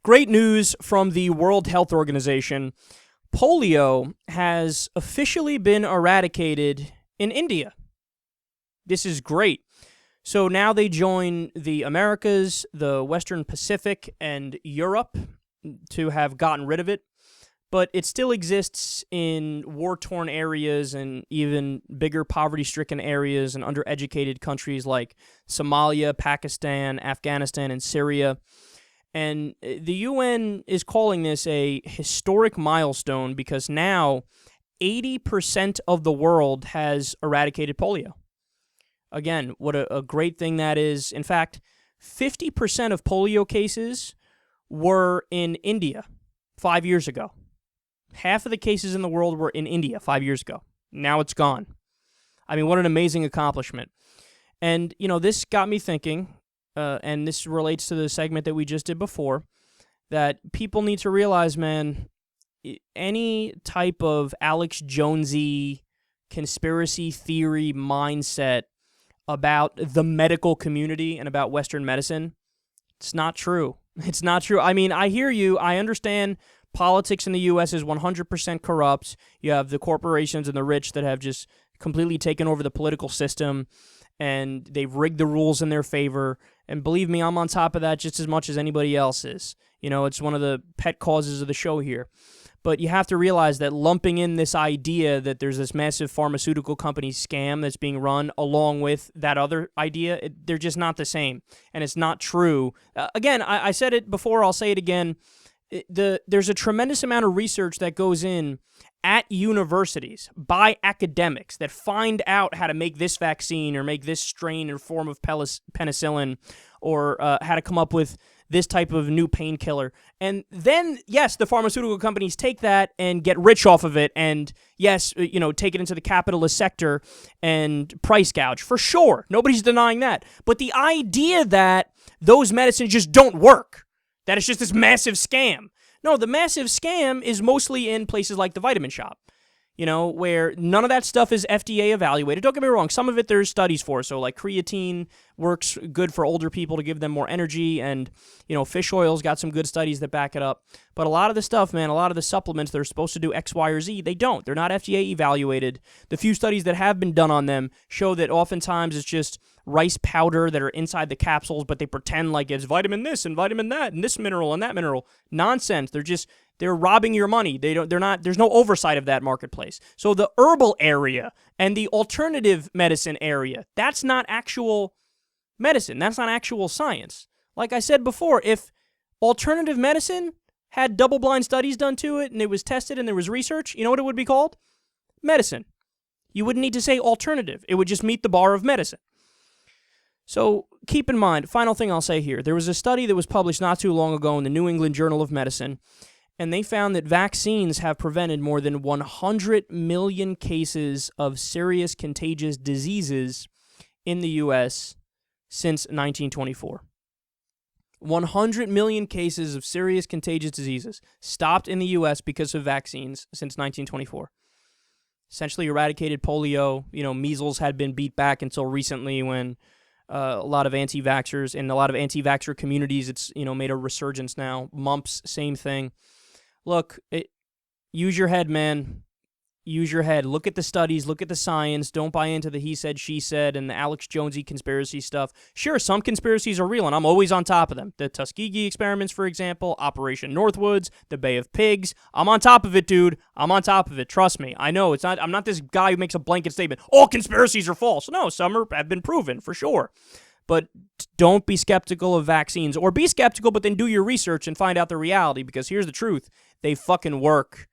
Great news from the World Health Organization. Polio has officially been eradicated in India. This is great. So now they join the Americas, the Western Pacific, and Europe to have gotten rid of it. But it still exists in war-torn areas and even bigger poverty-stricken areas and undereducated countries like Somalia, Pakistan, Afghanistan, and Syria. And the UN is calling this a historic milestone because now 80% of the world has eradicated polio. Again, what a great thing that is. In fact, 50% of polio cases were in India 5 years ago. Half of the cases in the world were in India 5 years ago. Now it's gone. I mean, what an amazing accomplishment. And, this got me thinking, and this relates to the segment that we just did before, that people need to realize, man, any type of Alex Jonesy conspiracy theory mindset about the medical community and about Western medicine, it's not true. It's not true. I mean, I hear you. I understand politics in the U.S. is 100% corrupt. You have the corporations and the rich that have just completely taken over the political system, and they've rigged the rules in their favor. And believe me, I'm on top of that just as much as anybody else is. It's one of the pet causes of the show here. But you have to realize that lumping in this idea that there's this massive pharmaceutical company scam that's being run along with that other idea, they're just not the same. And it's not true. Again, I said it before, I'll say it again. There's a tremendous amount of research that goes in at universities by academics that find out how to make this vaccine or make this strain or form of penicillin or how to come up with this type of new painkiller. And then, yes, the pharmaceutical companies take that and get rich off of it and, yes, take it into the capitalist sector and price gouge. For sure. Nobody's denying that. But the idea that those medicines just don't work, that it's just this massive scam. No, the massive scam is mostly in places like the vitamin shop, where none of that stuff is FDA evaluated. Don't get me wrong, some of it there's studies for. So like creatine works good for older people to give them more energy, and, fish oil's got some good studies that back it up. But a lot of the stuff, man, a lot of the supplements that are supposed to do X, Y, or Z, they don't. They're not FDA evaluated. The few studies that have been done on them show that oftentimes it's just rice powder that are inside the capsules, but they pretend like it's vitamin this and vitamin that and this mineral and that mineral. Nonsense. They're robbing your money. There's no oversight of that marketplace. So the herbal area and the alternative medicine area, that's not actual medicine. That's not actual science. Like I said before, if alternative medicine had double-blind studies done to it and it was tested and there was research, you know what it would be called? Medicine. You wouldn't need to say alternative. It would just meet the bar of medicine. So keep in mind, final thing I'll say here, there was a study that was published not too long ago in the New England Journal of Medicine, and they found that vaccines have prevented more than 100 million cases of serious contagious diseases in the U.S. since 1924. 100 million cases of serious contagious diseases stopped in the U.S. because of vaccines since 1924. Essentially eradicated polio. Measles had been beat back until recently when a lot of anti-vaxxers in a lot of anti-vaxxer communities, it's made a resurgence now. Mumps, same thing. Look, use your head, man. Use your head. Look at the studies. Look at the science. Don't buy into the he said, she said, and the Alex Jonesy conspiracy stuff. Sure, some conspiracies are real, and I'm always on top of them. The Tuskegee experiments, for example, Operation Northwoods, the Bay of Pigs. I'm on top of it, dude. I'm on top of it. Trust me. I know I'm not this guy who makes a blanket statement. All conspiracies are false. No, some have been proven for sure. But don't be skeptical of vaccines, or be skeptical, but then do your research and find out the reality, because here's the truth. They fucking work.